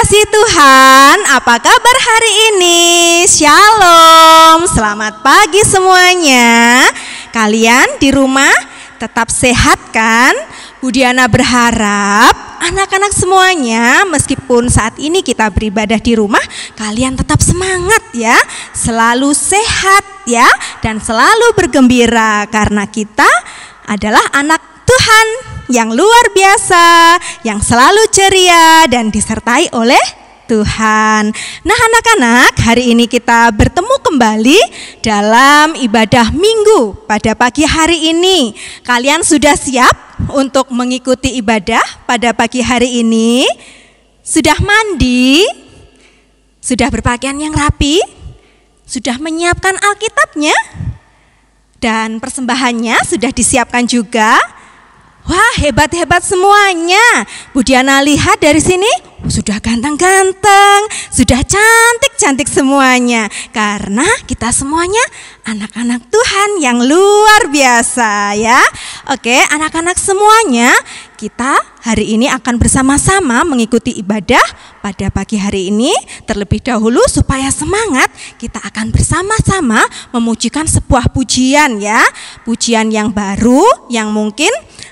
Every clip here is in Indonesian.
kasih Tuhan, apa kabar hari ini? Shalom, selamat pagi semuanya. Kalian di rumah tetap sehat kan? Bu Diana berharap anak-anak semuanya meskipun saat ini kita beribadah di rumah, kalian tetap semangat ya, selalu sehat ya, dan selalu bergembira karena kita adalah anak Tuhan yang luar biasa, yang selalu ceria dan disertai oleh Tuhan. Nah anak-anak, hari ini kita bertemu kembali dalam ibadah minggu pada pagi hari ini. Kalian sudah siap untuk mengikuti ibadah pada pagi hari ini? Sudah mandi? Sudah berpakaian yang rapi? Sudah menyiapkan Alkitabnya? Dan persembahannya sudah disiapkan juga? Wah, hebat-hebat semuanya. Bu Diana lihat dari sini, sudah ganteng-ganteng, sudah cantik-cantik semuanya. Karena kita semuanya anak-anak Tuhan yang luar biasa ya. Oke, anak-anak semuanya, kita hari ini akan bersama-sama mengikuti ibadah pada pagi hari ini. Terlebih dahulu supaya semangat, kita akan bersama-sama memujikan sebuah pujian ya. Pujian yang baru, yang mungkin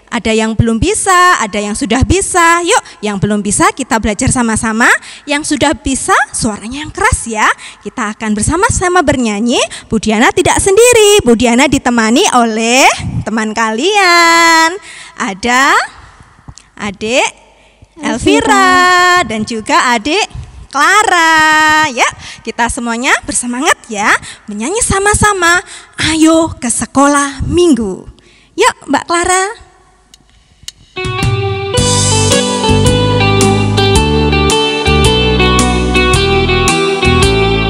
ada yang belum bisa, ada yang sudah bisa. Yuk, yang belum bisa kita belajar sama-sama. Yang sudah bisa, suaranya yang keras ya. Kita akan bersama-sama bernyanyi. Bu Diana tidak sendiri, Bu Diana ditemani oleh teman kalian. Ada adik Elvira dan juga adik Clara. Ya, kita semuanya bersemangat ya, menyanyi sama-sama. Ayo ke sekolah minggu. Yuk, Mbak Clara.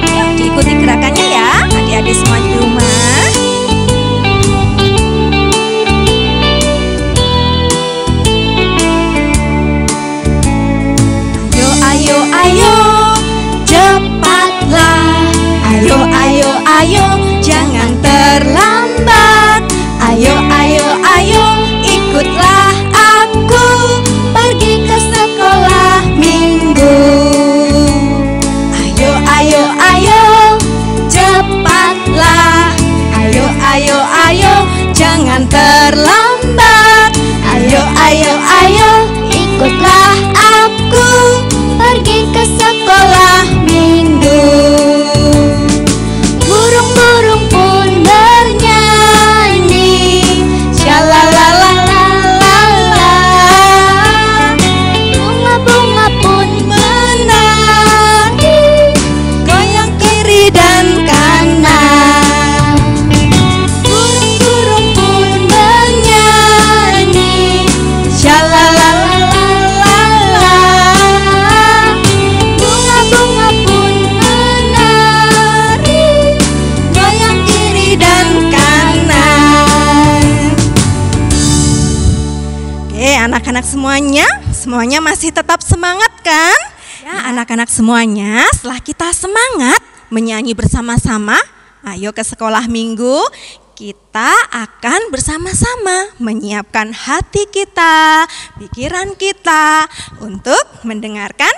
Yuk, diikuti gerakannya ya, adik-adik semua di rumah. Ayo, ayo, cepatlah. Ayo, ayo, ayo, jangan terlambat. Ayo, ayo, ayo, ikutlah aku pergi ke sekolah minggu. Ayo, ayo, ayo, cepatlah. Ayo, ayo, ayo, jangan terlambat. Ayo, ayo, ayo, ikutlah aku pergi ke sekolah minggu. Burung-burung pun bernyanyi, shalalalalala. Bunga-bunga pun menari, goyang kiri dan kanan. Burung-burung pun bernyanyi, shalalalalala. Bunga-bunga pun menari, goyang kiri dan kanan. Oke, anak-anak semuanya masih tetap semangat kan? Ya, anak-anak semuanya, setelah kita semangat menyanyi bersama-sama, ayo ke sekolah minggu, kita akan bersama-sama menyiapkan hati kita, pikiran kita untuk mendengarkan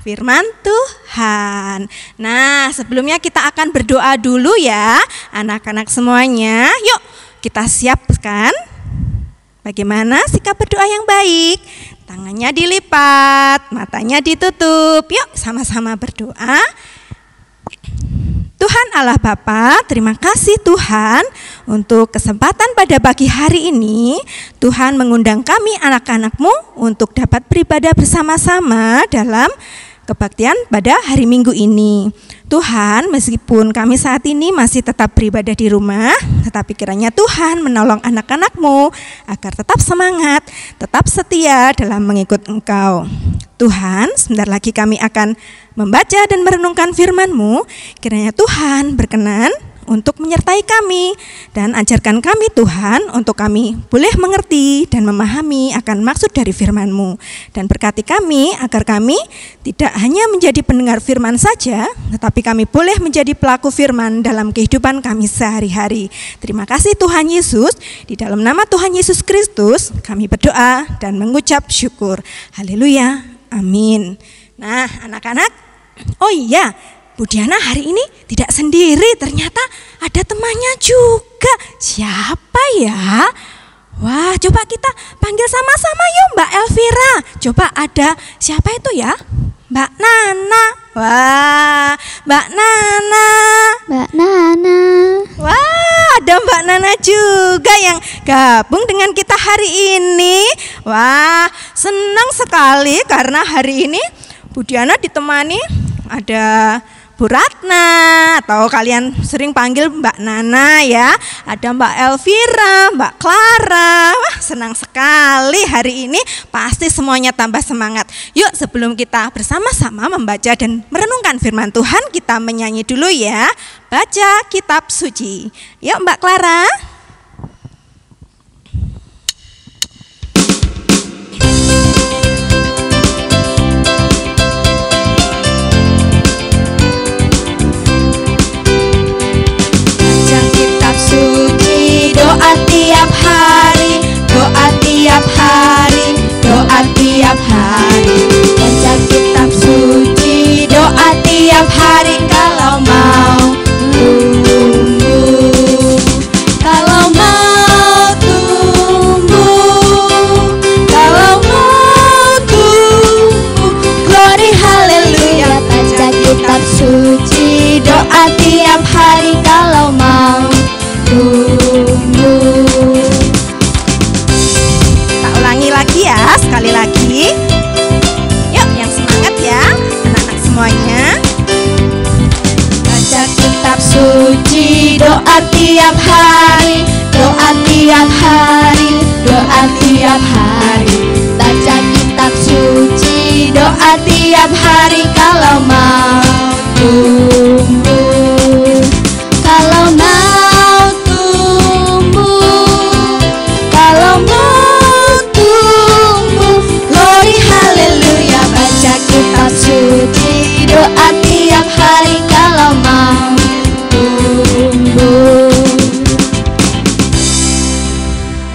firman Tuhan. Nah, sebelumnya kita akan berdoa dulu ya, anak-anak semuanya. Yuk, kita siapkan bagaimana sikap berdoa yang baik. Tangannya dilipat, matanya ditutup. Yuk, sama-sama berdoa. Tuhan Allah Bapa, terima kasih Tuhan untuk kesempatan pada pagi hari ini. Tuhan mengundang kami anak-anak-Mu untuk dapat beribadah bersama-sama dalam kebaktian pada hari Minggu ini. Tuhan, meskipun kami saat ini masih tetap beribadah di rumah, tetapi kiranya Tuhan menolong anak-anak-Mu agar tetap semangat, tetap setia dalam mengikut Engkau. Tuhan, sebentar lagi kami akan membaca dan merenungkan firman-Mu. Kiranya Tuhan berkenan untuk menyertai kami dan ajarkan kami Tuhan untuk kami boleh mengerti dan memahami akan maksud dari firman-Mu. Dan berkati kami agar kami tidak hanya menjadi pendengar firman saja, tetapi kami boleh menjadi pelaku firman dalam kehidupan kami sehari-hari. Terima kasih Tuhan Yesus, di dalam nama Tuhan Yesus Kristus kami berdoa dan mengucap syukur. Haleluya, amin. Nah, anak-anak, oh iya, Bu Diana hari ini tidak sendiri, ternyata ada temannya juga. Siapa ya? Wah, coba kita panggil sama-sama yuk Mbak Elvira. Coba ada siapa itu ya? Mbak Nana. Wah, Mbak Nana. Mbak Nana. Wah, ada Mbak Nana juga yang gabung dengan kita hari ini. Wah, senang sekali karena hari ini Bu Diana ditemani ada Bu Ratna, atau kalian sering panggil Mbak Nana ya. Ada Mbak Elvira, Mbak Clara. Wah, senang sekali hari ini, pasti semuanya tambah semangat. Yuk, sebelum kita bersama-sama membaca dan merenungkan firman Tuhan, kita menyanyi dulu ya. Baca kitab suci. Yuk Mbak Clara. Doa tiap hari, doa tiap hari, doa tiap hari. Baca kitab suci, doa tiap hari kalau mau tumbuh. Kalau mau tumbuh, kalau mau tumbuh. Glory haleluya. Baca kitab suci, doa tiap hari kalau mau tumbuh. Kita ulangi lagi ya, sekali lagi. Yuk, yang semangat ya, anak-anak semuanya. Baca kitab suci, doa tiap hari, doa tiap hari, doa tiap hari. Baca kitab suci, doa tiap hari kalau mau tumbuh. Kalau mau tumbuh, kalau mau tumbuh. Glory haleluya. Baca kitab suci, doa tiap hari kalau mau tumbuh.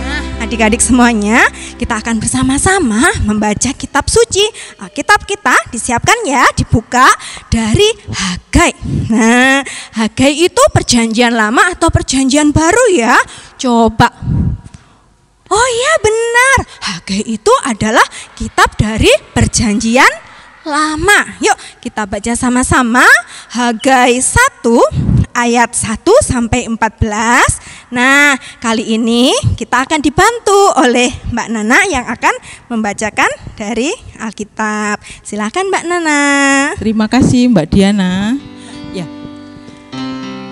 Nah, adik-adik semuanya, kita akan bersama-sama membaca kitab suci. Kitab kita disiapkan ya, dibuka dari Hagai. Nah, Hagai itu perjanjian lama atau perjanjian baru ya? Coba. Oh iya benar, Hagai itu adalah kitab dari perjanjian lama. Yuk kita baca sama-sama Hagai 1 ayat 1 sampai 14. Nah, kali ini kita akan dibantu oleh Mbak Nana yang akan membacakan dari Alkitab. Silakan Mbak Nana. Terima kasih Mbak Diana.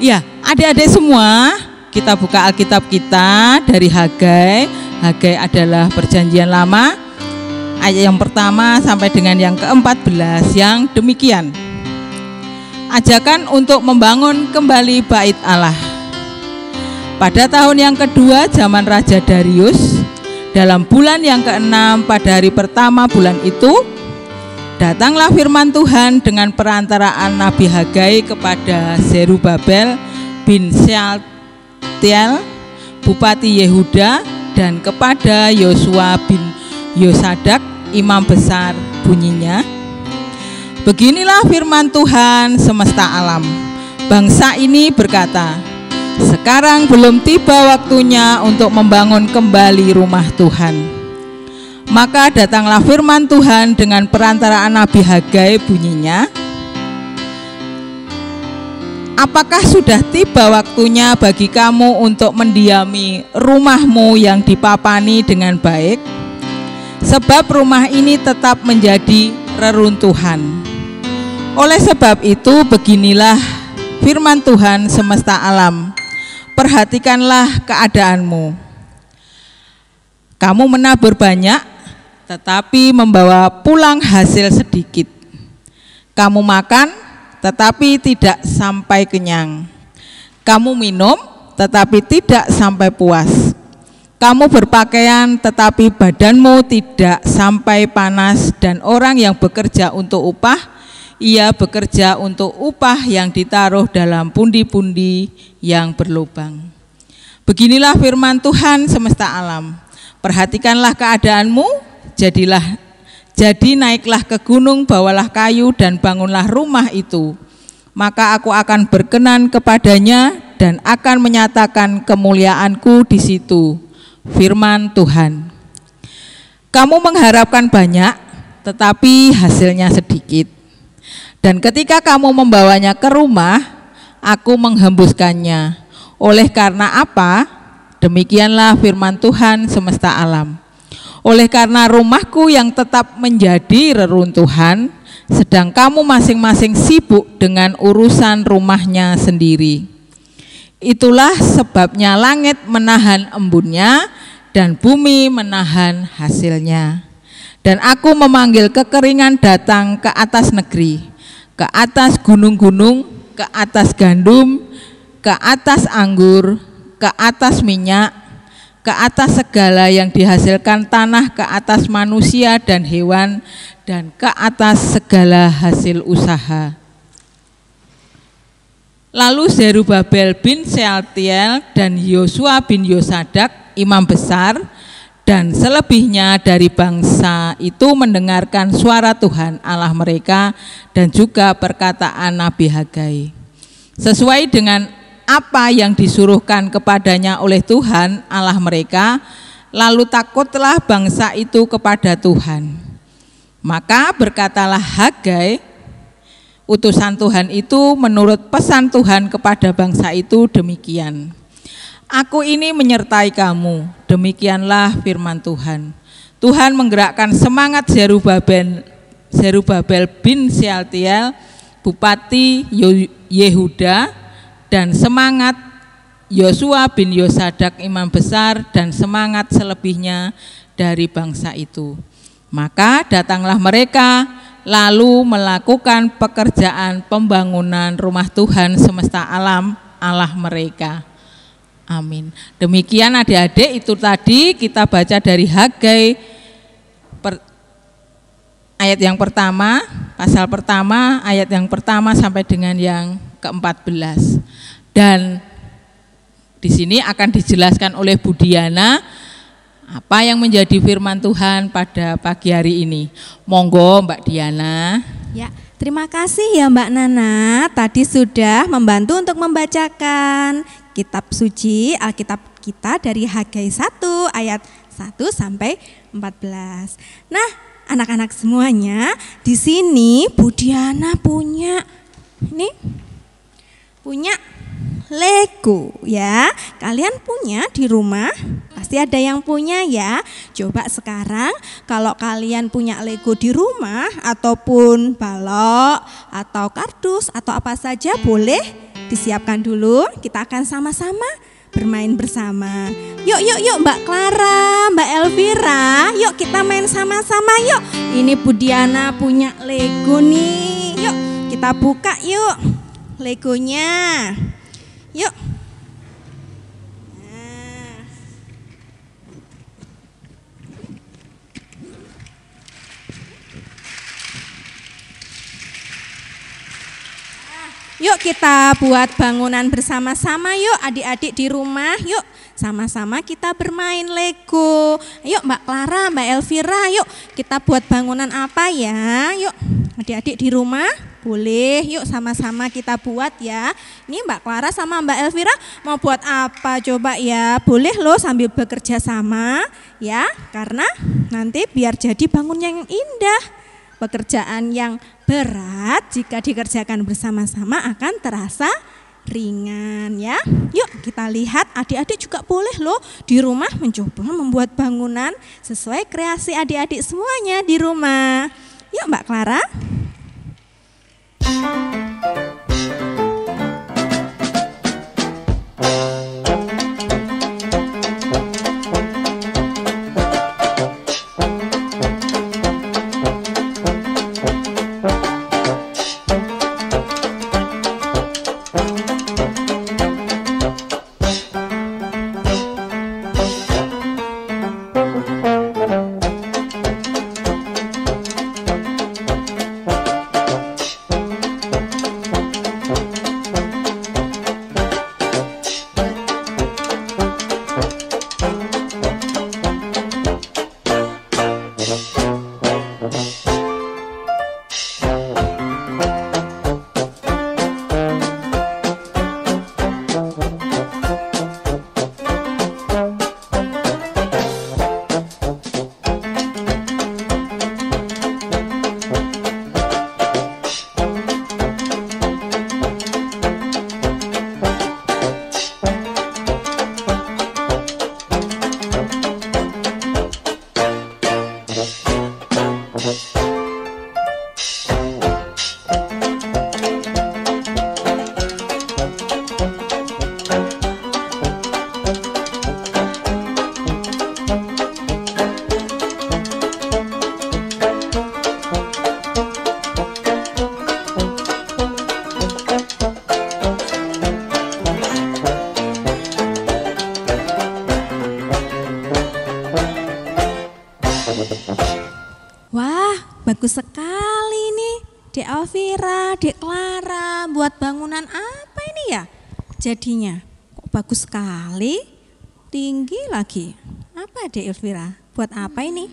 Ya, adik-adik semua, kita buka Alkitab kita dari Hagai. Hagai adalah perjanjian lama, ayat yang pertama sampai dengan yang ke-14 yang demikian. Ajakan untuk membangun kembali bait Allah. Pada tahun yang kedua zaman Raja Darius, dalam bulan yang ke-6 pada hari pertama bulan itu, datanglah firman Tuhan dengan perantaraan Nabi Hagai kepada Zerubabel bin Shealtiel, Bupati Yehuda, dan kepada Yosua bin Yosadak, Imam Besar, bunyinya. Beginilah firman Tuhan semesta alam. Bangsa ini berkata, sekarang belum tiba waktunya untuk membangun kembali rumah Tuhan. Maka datanglah firman Tuhan dengan perantaraan Nabi Hagai, bunyinya, apakah sudah tiba waktunya bagi kamu untuk mendiami rumahmu yang dipapani dengan baik? Sebab rumah ini tetap menjadi reruntuhan. Oleh sebab itu beginilah firman Tuhan semesta alam. Perhatikanlah keadaanmu. Kamu menabur banyak, tetapi membawa pulang hasil sedikit. Kamu makan, tetapi tidak sampai kenyang. Kamu minum, tetapi tidak sampai puas. Kamu berpakaian, tetapi badanmu tidak sampai panas. Dan orang yang bekerja untuk upah, ia bekerja untuk upah yang ditaruh dalam pundi-pundi yang berlubang. Beginilah firman Tuhan semesta alam. Perhatikanlah keadaanmu, Jadi naiklah ke gunung, bawalah kayu dan bangunlah rumah itu. Maka aku akan berkenan kepadanya dan akan menyatakan kemuliaanku di situ. Firman Tuhan. Kamu mengharapkan banyak, tetapi hasilnya sedikit. Dan ketika kamu membawanya ke rumah, aku menghembuskannya. Oleh karena apa? Demikianlah firman Tuhan semesta alam. Oleh karena rumahku yang tetap menjadi reruntuhan, sedang kamu masing-masing sibuk dengan urusan rumahnya sendiri. Itulah sebabnya langit menahan embunnya dan bumi menahan hasilnya. Dan aku memanggil kekeringan datang ke atas negeri, ke atas gunung-gunung, ke atas gandum, ke atas anggur, ke atas minyak, ke atas segala yang dihasilkan tanah, ke atas manusia dan hewan, dan ke atas segala hasil usaha. Lalu Zerubabel bin Sealtiel dan Yosua bin Yosadak, imam besar, dan selebihnya dari bangsa itu mendengarkan suara Tuhan Allah mereka dan juga perkataan Nabi Hagai. Sesuai dengan apa yang disuruhkan kepadanya oleh Tuhan Allah mereka, lalu takutlah bangsa itu kepada Tuhan. Maka berkatalah Hagai, utusan Tuhan itu menurut pesan Tuhan kepada bangsa itu demikian. Aku ini menyertai kamu, demikianlah firman Tuhan. Tuhan menggerakkan semangat Zerubabel bin Sealtiel, Bupati Yehuda, dan semangat Yosua bin Yosadak, imam besar, dan semangat selebihnya dari bangsa itu. Maka datanglah mereka lalu melakukan pekerjaan pembangunan rumah Tuhan semesta alam Allah mereka. Amin. Demikian adik-adik, itu tadi kita baca dari Hagai ayat yang pertama, pasal pertama, ayat yang pertama sampai dengan yang ke-14. Dan di sini akan dijelaskan oleh Bu Diana apa yang menjadi firman Tuhan pada pagi hari ini. Monggo Mbak Diana. Ya, terima kasih ya Mbak Nana. Tadi sudah membantu untuk membacakan kitab suci Alkitab kita dari Hagai 1 ayat 1 sampai 14. Nah, anak-anak semuanya, di sini Bu Diana punya Lego ya. Kalian punya di rumah? Pasti ada yang punya ya. Coba sekarang kalau kalian punya Lego di rumah ataupun balok atau kardus atau apa saja, boleh disiapkan dulu. Kita akan sama-sama bermain bersama. Yuk Mbak Clara, Mbak Elvira, yuk kita main sama-sama yuk. Ini Bu Diana punya Lego nih. Yuk kita buka yuk Legonya. Yuk. Yuk kita buat bangunan bersama-sama yuk adik-adik di rumah. Yuk sama-sama kita bermain Lego. Yuk Mbak Clara, Mbak Elvira, yuk kita buat bangunan apa ya. Yuk adik-adik di rumah boleh yuk sama-sama kita buat ya. Ini Mbak Clara sama Mbak Elvira mau buat apa coba ya. Boleh loh sambil bekerja sama ya. Karena nanti biar jadi bangun yang indah. Pekerjaan yang berat jika dikerjakan bersama-sama akan terasa ringan ya. Yuk kita lihat adik-adik juga boleh loh di rumah mencoba membuat bangunan sesuai kreasi adik-adik semuanya di rumah. Yuk Mbak Clara. Alvira, Dek Clara, buat bangunan apa ini ya? Jadinya kok bagus sekali, tinggi lagi. Apa Dek Alvira? Buat apa ini?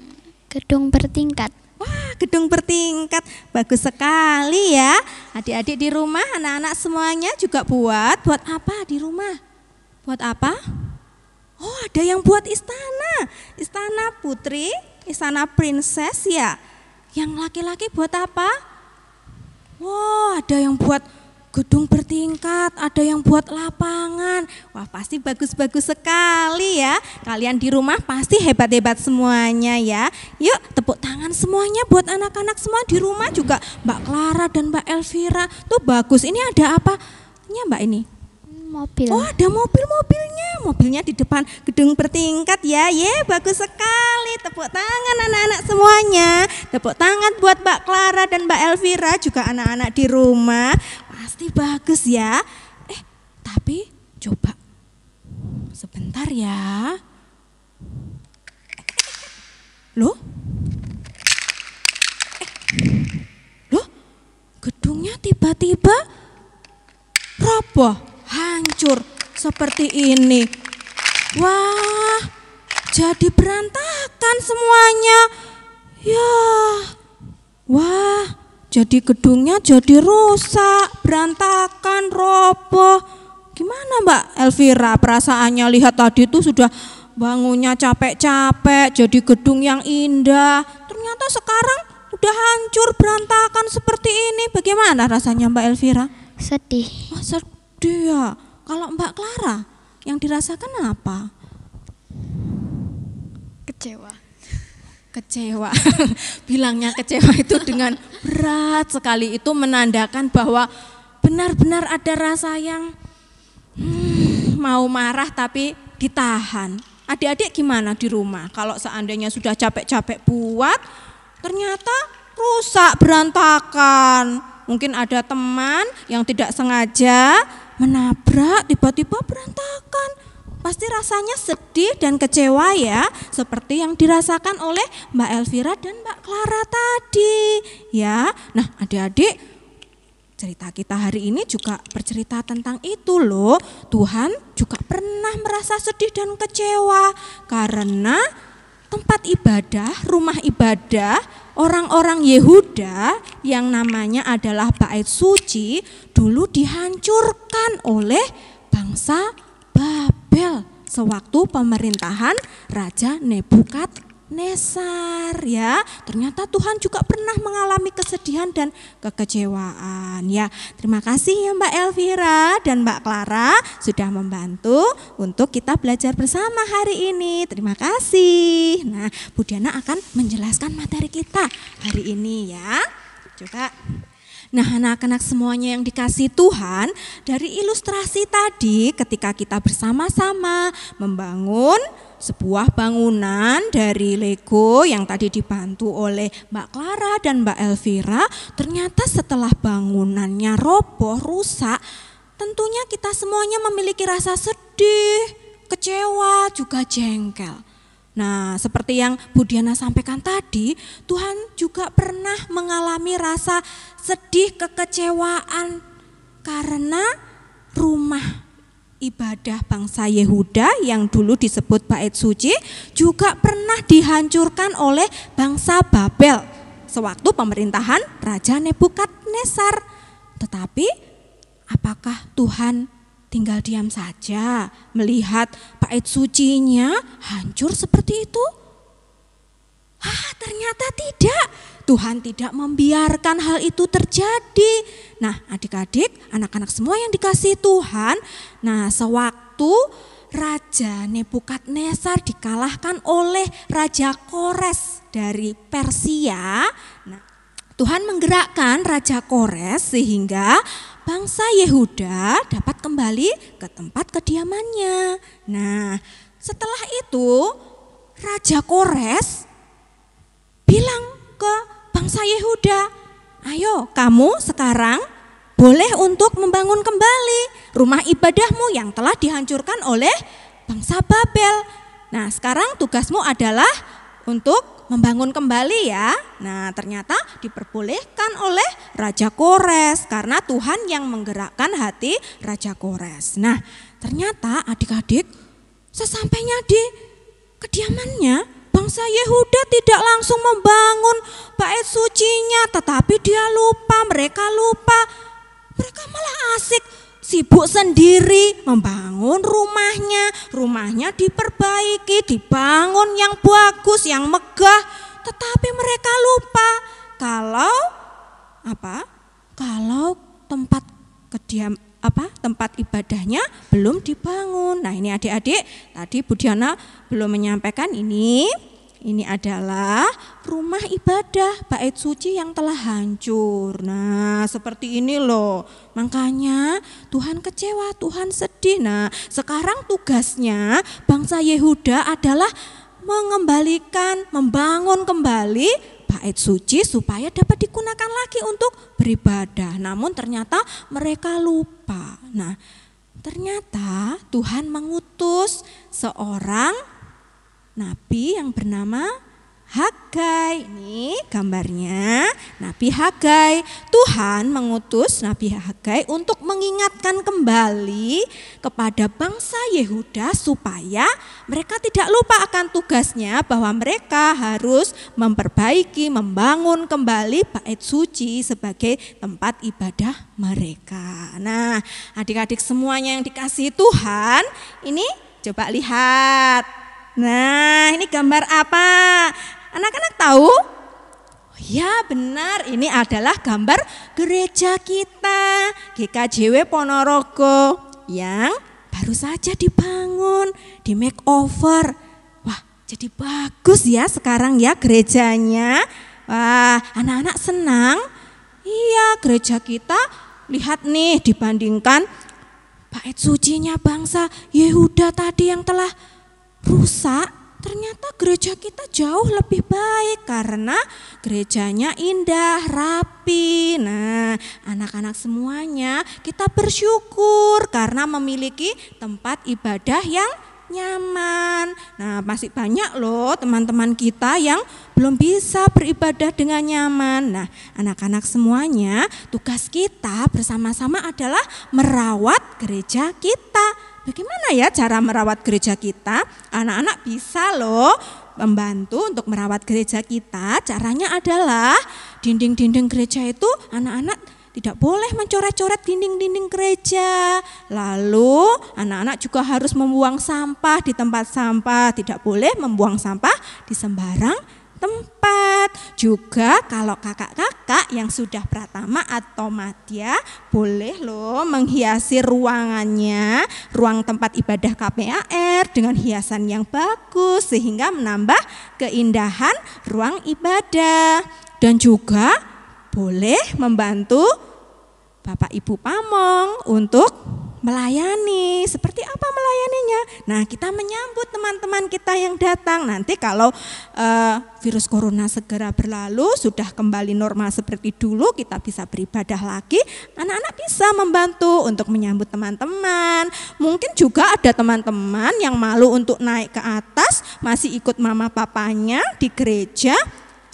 Gedung bertingkat. Wah, gedung bertingkat, bagus sekali ya. Adik-adik di rumah, anak-anak semuanya juga buat apa di rumah? Buat apa? Oh, ada yang buat istana putri, istana princess ya. Yang laki-laki buat apa? Wah, ada yang buat gedung bertingkat, ada yang buat lapangan. Wah, pasti bagus-bagus sekali ya. Kalian di rumah pasti hebat-hebat semuanya ya. Yuk, tepuk tangan semuanya buat anak-anak semua di rumah juga. Mbak Clara dan Mbak Elvira. Tuh bagus. Ini ada apanya Mbak ini? Mobil. Oh, ada mobilnya. Mobilnya di depan gedung bertingkat ya. Bagus sekali. Tepuk tangan anak-anak semuanya. Tepuk tangan buat Mbak Clara dan Mbak Elvira, juga anak-anak di rumah. Pasti bagus ya. Tapi coba sebentar ya. Loh? Gedungnya tiba-tiba roboh, hancur seperti ini. Wah, jadi berantakan semuanya. Ya. Wah, jadi gedungnya jadi rusak, berantakan, roboh. Gimana Mbak Elvira perasaannya lihat tadi itu sudah bangunnya capek-capek, jadi gedung yang indah. Ternyata sekarang udah hancur, berantakan seperti ini. Bagaimana rasanya Mbak Elvira? Sedih. Wah, sedih ya. Kalau Mbak Clara yang dirasakan apa? Kecewa. Bilangnya kecewa itu dengan berat sekali. Itu menandakan bahwa benar-benar ada rasa yang mau marah tapi ditahan. Adik-adik gimana di rumah? Kalau seandainya sudah capek-capek buat, ternyata rusak, berantakan. Mungkin ada teman yang tidak sengaja menabrak, tiba-tiba berantakan. Pasti rasanya sedih dan kecewa ya, seperti yang dirasakan oleh Mbak Elvira dan Mbak Clara tadi ya. Nah, adik-adik, cerita kita hari ini juga bercerita tentang itu loh. Tuhan juga pernah merasa sedih dan kecewa karena tempat ibadah, rumah ibadah orang-orang Yehuda yang namanya adalah Bait Suci dulu dihancurkan oleh bangsa Babel sewaktu pemerintahan Raja Nebukadnezar ya. Ternyata Tuhan juga pernah mengalami kesedihan dan kekecewaan ya. Terima kasih ya Mbak Elvira dan Mbak Clara sudah membantu untuk kita belajar bersama hari ini. Terima kasih. Nah, Bu Diana akan menjelaskan materi kita hari ini ya. Coba. Nah, anak-anak semuanya yang dikasihi Tuhan, dari ilustrasi tadi ketika kita bersama-sama membangun sebuah bangunan dari Lego yang tadi dibantu oleh Mbak Clara dan Mbak Elvira, ternyata setelah bangunannya roboh, rusak, tentunya kita semuanya memiliki rasa sedih, kecewa, juga jengkel. Nah, seperti yang Bu Diana sampaikan tadi, Tuhan juga pernah mengalami rasa sedih, kekecewaan karena rumah ibadah bangsa Yehuda yang dulu disebut Bait Suci juga pernah dihancurkan oleh bangsa Babel sewaktu pemerintahan Raja Nebukadnezar. Tetapi apakah Tuhan tinggal diam saja melihat bait sucinya hancur seperti itu? Ternyata tidak. Tuhan tidak membiarkan hal itu terjadi. Nah, adik-adik, anak-anak semua yang dikasihi Tuhan, nah sewaktu Raja Nebukadnezar dikalahkan oleh Raja Kores dari Persia, nah, Tuhan menggerakkan Raja Kores sehingga bangsa Yehuda dapat kembali ke tempat kediamannya. Nah, setelah itu Raja Kores bilang ke bangsa Yehuda, ayo kamu sekarang boleh untuk membangun kembali rumah ibadahmu yang telah dihancurkan oleh bangsa Babel. Nah, sekarang tugasmu adalah untuk membangun kembali ya. Nah, ternyata diperbolehkan oleh Raja Kores karena Tuhan yang menggerakkan hati Raja Kores. Nah, ternyata adik-adik sesampainya di kediamannya, bangsa Yehuda tidak langsung membangun bait sucinya, tetapi mereka lupa. Mereka malah asik sibuk sendiri membangun rumahnya diperbaiki, dibangun yang bagus, yang megah, tetapi mereka lupa kalau tempat ibadahnya belum dibangun. Nah, ini adik-adik, tadi Bu Diana belum menyampaikan ini adalah rumah ibadah bait suci yang telah hancur. Nah, seperti ini loh. Makanya Tuhan kecewa, Tuhan sedih. Nah, sekarang tugasnya bangsa Yehuda adalah membangun kembali bait suci supaya dapat digunakan lagi untuk beribadah. Namun ternyata mereka lupa. Nah, ternyata Tuhan mengutus seorang nabi yang bernama Hagai. Ini gambarnya Nabi Hagai. Tuhan mengutus Nabi Hagai untuk mengingatkan kembali kepada bangsa Yehuda supaya mereka tidak lupa akan tugasnya, bahwa mereka harus memperbaiki, membangun kembali bait suci sebagai tempat ibadah mereka. Nah, adik-adik semuanya yang dikasihi Tuhan, ini coba lihat. Nah, ini gambar apa? Anak-anak tahu? Ya, benar, ini adalah gambar gereja kita, GKJW Ponorogo, yang baru saja dibangun, di makeover. Wah, jadi bagus ya sekarang ya gerejanya. Wah, anak-anak senang. Iya, gereja kita lihat nih, dibandingkan bait sucinya bangsa Yehuda tadi yang telah rusak, ternyata gereja kita jauh lebih baik karena gerejanya indah, rapi. Nah, anak-anak semuanya kita bersyukur karena memiliki tempat ibadah yang nyaman. Nah, masih banyak loh teman-teman kita yang belum bisa beribadah dengan nyaman. Nah, anak-anak semuanya, tugas kita bersama-sama adalah merawat gereja kita. Bagaimana ya cara merawat gereja kita? Anak-anak bisa loh membantu untuk merawat gereja kita. Caranya adalah dinding-dinding gereja itu anak-anak tidak boleh mencoret-coret dinding-dinding gereja. Lalu anak-anak juga harus membuang sampah di tempat sampah. Tidak boleh membuang sampah di sembarang tempat. Juga kalau kakak-kakak yang sudah pratama atau madya boleh loh menghiasi ruangannya, ruang tempat ibadah KPAR dengan hiasan yang bagus sehingga menambah keindahan ruang ibadah. Dan juga boleh membantu Bapak Ibu Pamong untuk melayani. Seperti apa melayaninya? Nah, kita menyambut teman-teman kita yang datang. Nanti kalau virus corona segera berlalu, sudah kembali normal seperti dulu, kita bisa beribadah lagi. Anak-anak bisa membantu untuk menyambut teman-teman. Mungkin juga ada teman-teman yang malu untuk naik ke atas, masih ikut mama papanya di gereja.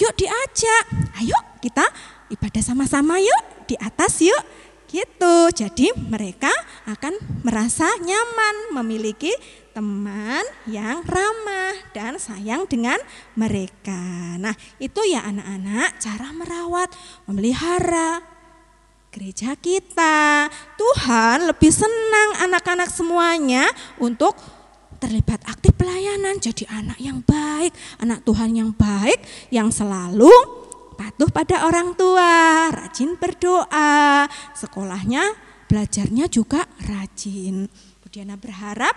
Yuk diajak, ayo kita ibadah sama-sama yuk, di atas yuk. Gitu. Jadi mereka akan merasa nyaman memiliki teman yang ramah dan sayang dengan mereka. Nah, itu ya anak-anak cara merawat, memelihara gereja kita. Tuhan lebih senang anak-anak semuanya untuk terlibat aktif pelayanan, jadi anak yang baik, anak Tuhan yang baik, yang selalu patuh pada orang tua, rajin berdoa, sekolahnya, belajarnya juga rajin. Bu Diana berharap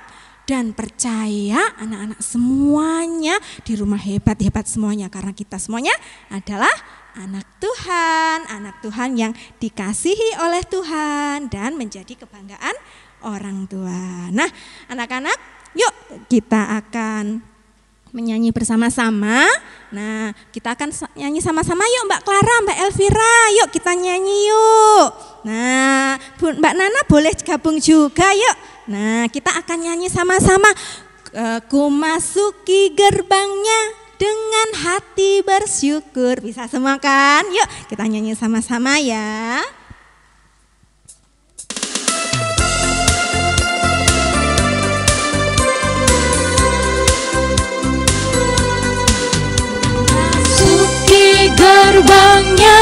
dan percaya anak-anak semuanya di rumah hebat-hebat semuanya, karena kita semuanya adalah anak Tuhan yang dikasihi oleh Tuhan dan menjadi kebanggaan orang tua. Nah, anak-anak, yuk kita akan menyanyi bersama-sama. Nah, kita akan nyanyi sama-sama yuk Mbak Clara, Mbak Elvira, yuk kita nyanyi yuk. Nah, Mbak Nana boleh gabung juga yuk. Nah, kita akan nyanyi sama-sama. Ku masuki gerbangnya dengan hati bersyukur. Bisa semua kan? Yuk kita nyanyi sama-sama ya. Masuki gerbangnya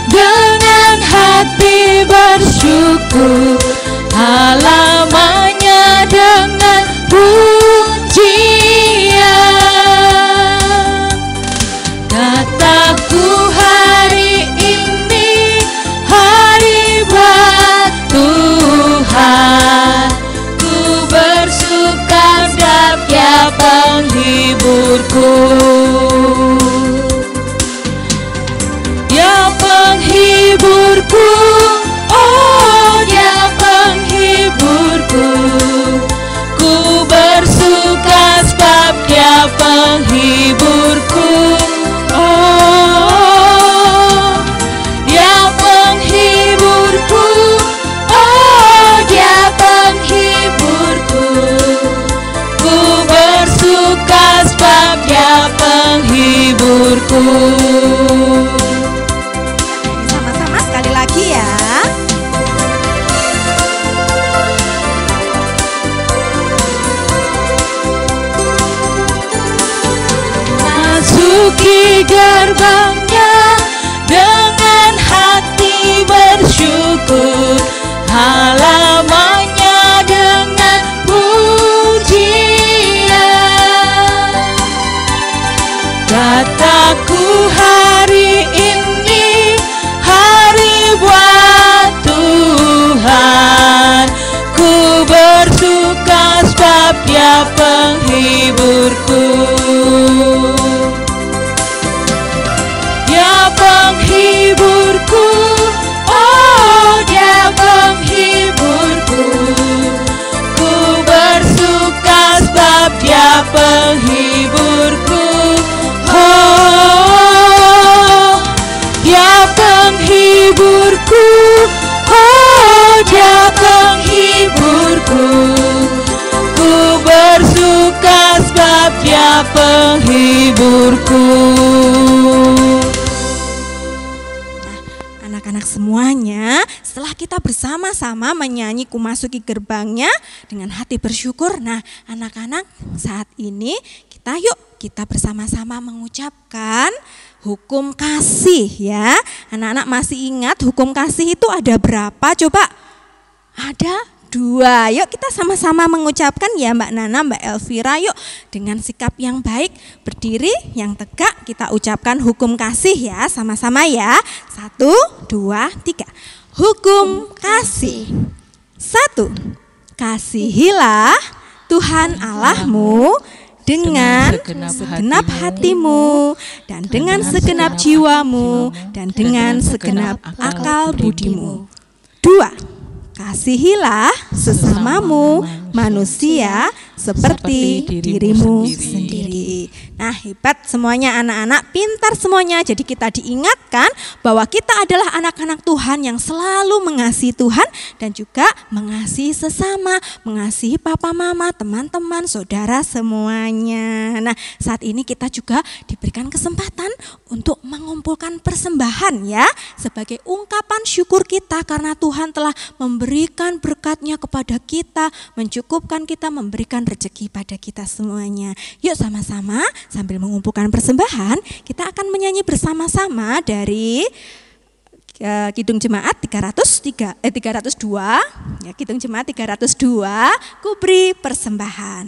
dengan hati bersyukur, halamannya dengan pujian. Kataku hari ini hari buat Tuhan, ku bersuka sebab Dia penghiburku. Dia penghiburku, oh Dia penghiburku. Ku bersuka sebab Dia penghiburku. Oh, Dia penghiburku, oh Dia penghiburku. Ku bersuka sebab Dia penghiburku. Sama-sama sekali lagi ya. Masuki gerbangnya dengan hati bersyukur, halamannya dengan pujian. Kataku hari ini hari buat Tuhan, ku bersuka sebab Dia penghiburku. Dia penghiburku, oh Dia penghiburku. Ku bersuka sebab Dia penghiburku. Oh, Dia penghiburku, oh Dia penghiburku. Ku bersuka sebab Dia penghiburku. Anak-anak semuanya, setelah kita bersama-sama menyanyi Ku Masuki Gerbangnya dengan hati bersyukur. Nah, anak-anak saat ini kita bersama-sama mengucapkan hukum kasih ya. Anak-anak masih ingat hukum kasih itu ada berapa? Coba. Ada 2. Yuk kita sama-sama mengucapkan ya Mbak Nana, Mbak Elvira. Yuk dengan sikap yang baik, berdiri yang tegak kita ucapkan hukum kasih ya. Sama-sama ya. 1, 2, 3. Hukum kasih. 1. Kasihilah Tuhan Allahmu dengan segenap hatimu dan dengan segenap jiwamu dan dengan segenap akal budimu. 2. Kasihilah sesamamu manusia seperti dirimu sendiri. Nah, hebat semuanya anak-anak, pintar semuanya. Jadi kita diingatkan bahwa kita adalah anak-anak Tuhan yang selalu mengasihi Tuhan dan juga mengasihi sesama, mengasihi papa mama, teman-teman, saudara semuanya. Nah, saat ini kita juga diberikan kesempatan untuk mengumpulkan persembahan ya, sebagai ungkapan syukur kita karena Tuhan telah memberikan berkat-Nya kepada kita, mencukupkan kita, memberikan rezeki pada kita semuanya. Yuk sama-sama sambil mengumpulkan persembahan, kita akan menyanyi bersama-sama dari Kidung Jemaat 302 ya, Kidung Jemaat 302, Ku Beri Persembahan.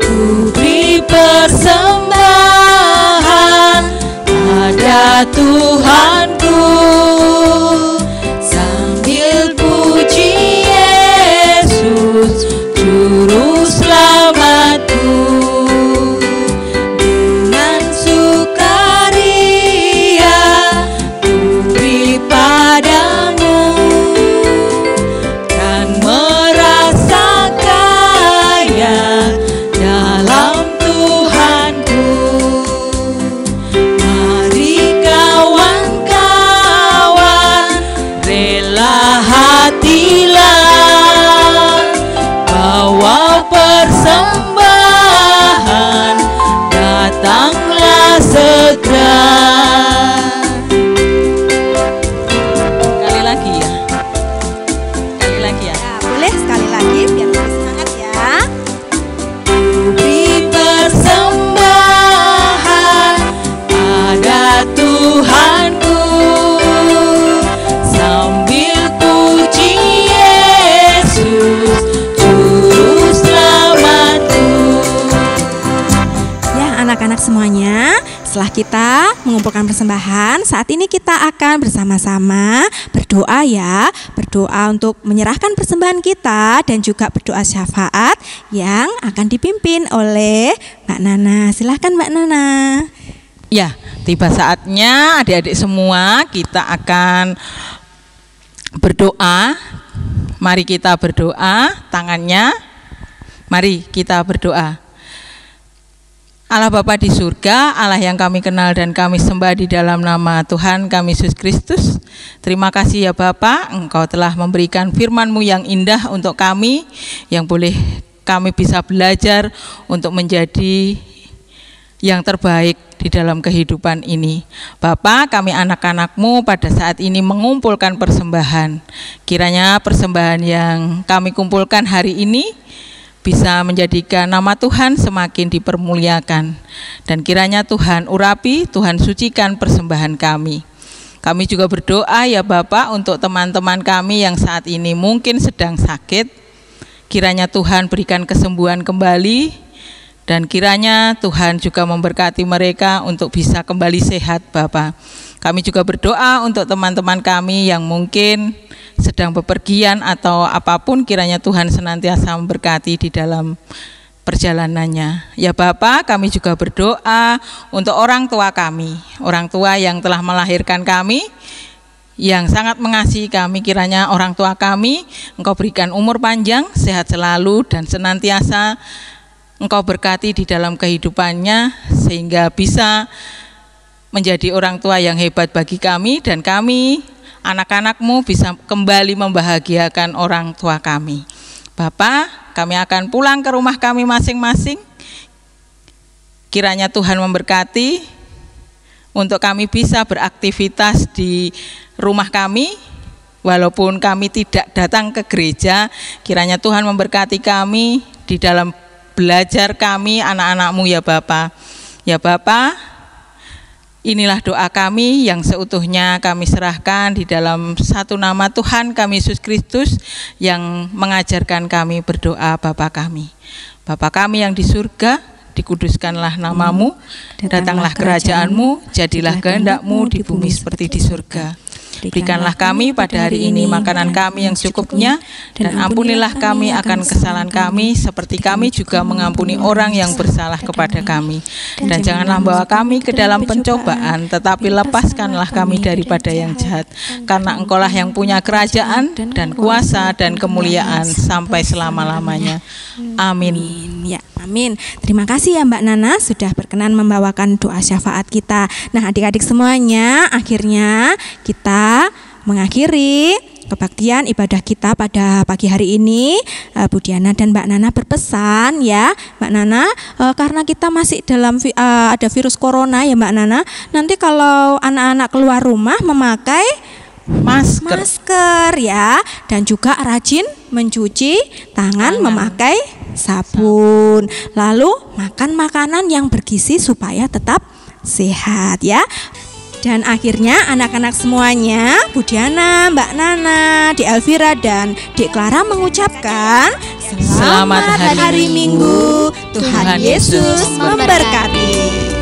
Ku beri persembahan pada Tuhanku sambil puji Yesus Juru Selamatku. Dengan sukaria ku beri padamu, kan merasa kaya dalam Tuhanku. Mari kawan segera. Sekali lagi ya. Sekali lagi ya. Ya, boleh sekali lagi biar lebih semangat ya. Beri persembahan pada Tuhanku, sambil puji Yesus Juru Selamatku. Ya, anak-anak semuanya, setelah kita mengumpulkan persembahan, saat ini kita akan bersama-sama berdoa ya. Berdoa untuk menyerahkan persembahan kita dan juga berdoa syafaat yang akan dipimpin oleh Mbak Nana. Silahkan Mbak Nana. Ya, tiba saatnya adik-adik semua kita akan berdoa. Mari kita berdoa, tangannya. Mari kita berdoa. Allah Bapa di surga, Allah yang kami kenal dan kami sembah di dalam nama Tuhan kami Yesus Kristus. Terima kasih ya Bapa, Engkau telah memberikan firman-Mu yang indah untuk kami, yang boleh kami bisa belajar untuk menjadi yang terbaik di dalam kehidupan ini. Bapa, kami anak-anak-Mu pada saat ini mengumpulkan persembahan. Kiranya persembahan yang kami kumpulkan hari ini bisa menjadikan nama Tuhan semakin dipermuliakan. Dan kiranya Tuhan urapi, Tuhan sucikan persembahan kami. Kami juga berdoa ya Bapak untuk teman-teman kami yang saat ini mungkin sedang sakit. Kiranya Tuhan berikan kesembuhan kembali. Dan kiranya Tuhan juga memberkati mereka untuk bisa kembali sehat Bapak. Kami juga berdoa untuk teman-teman kami yang mungkin sedang bepergian atau apapun, kiranya Tuhan senantiasa memberkati di dalam perjalanannya. Ya Bapak, kami juga berdoa untuk orang tua kami, orang tua yang telah melahirkan kami, yang sangat mengasihi kami. Kiranya orang tua kami Engkau berikan umur panjang, sehat selalu, dan senantiasa Engkau berkati di dalam kehidupannya, sehingga bisa menjadi orang tua yang hebat bagi kami, dan kami anak-anak-Mu bisa kembali membahagiakan orang tua kami. Bapak, kami akan pulang ke rumah kami masing-masing. Kiranya Tuhan memberkati untuk kami bisa beraktivitas di rumah kami, walaupun kami tidak datang ke gereja. Kiranya Tuhan memberkati kami di dalam belajar kami, anak-anak-Mu ya Bapak. Ya Bapak, inilah doa kami yang seutuhnya kami serahkan di dalam satu nama Tuhan kami Yesus Kristus yang mengajarkan kami berdoa. Bapa kami. Bapa kami yang di surga, dikuduskanlah nama-Mu, datanglah kerajaan-Mu, jadilah kehendak-Mu di bumi seperti di surga. Berikanlah kami pada hari ini makanan kami yang secukupnya, dan ampunilah kami akan kesalahan kami, seperti kami juga mengampuni orang yang bersalah kepada kami. Dan janganlah bawa kami ke dalam pencobaan, tetapi lepaskanlah kami daripada yang jahat. Karena Engkaulah yang punya kerajaan, dan kuasa, dan kemuliaan, sampai selama-lamanya. Amin. Ya, amin. Terima kasih ya Mbak Nana sudah berkenan membawakan doa syafaat kita. Nah adik-adik semuanya, akhirnya kita mengakhiri kebaktian ibadah kita pada pagi hari ini. Bu Diana dan Mbak Nana berpesan ya Mbak Nana, karena kita masih dalam ada virus corona ya Mbak Nana, nanti kalau anak-anak keluar rumah memakai masker ya, dan juga rajin mencuci tangan memakai sabun, lalu makan makanan yang bergizi supaya tetap sehat ya. Dan akhirnya anak-anak semuanya, Bu Diana, Mbak Nana, Dek Elvira, dan Dek Clara mengucapkan selamat hari Minggu. Tuhan Yesus memberkati.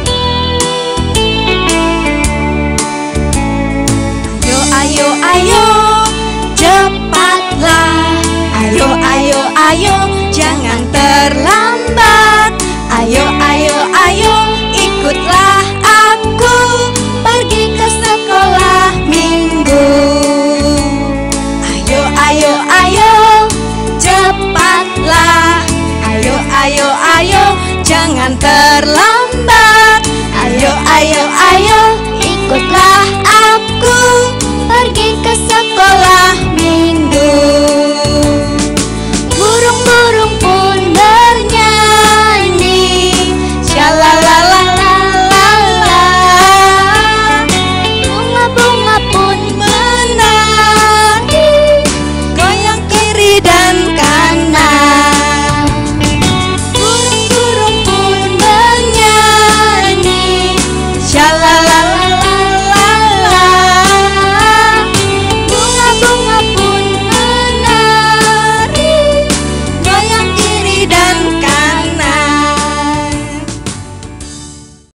Ayo, ayo, cepatlah. Ayo, ayo, ayo, jangan terlambat. Ayo, ayo, ayo, ikutlah aku pergi ke sekolah minggu. Ayo, ayo, ayo, cepatlah. Ayo, ayo, ayo, jangan terlambat. Ayo, ayo, ayo, ikutlah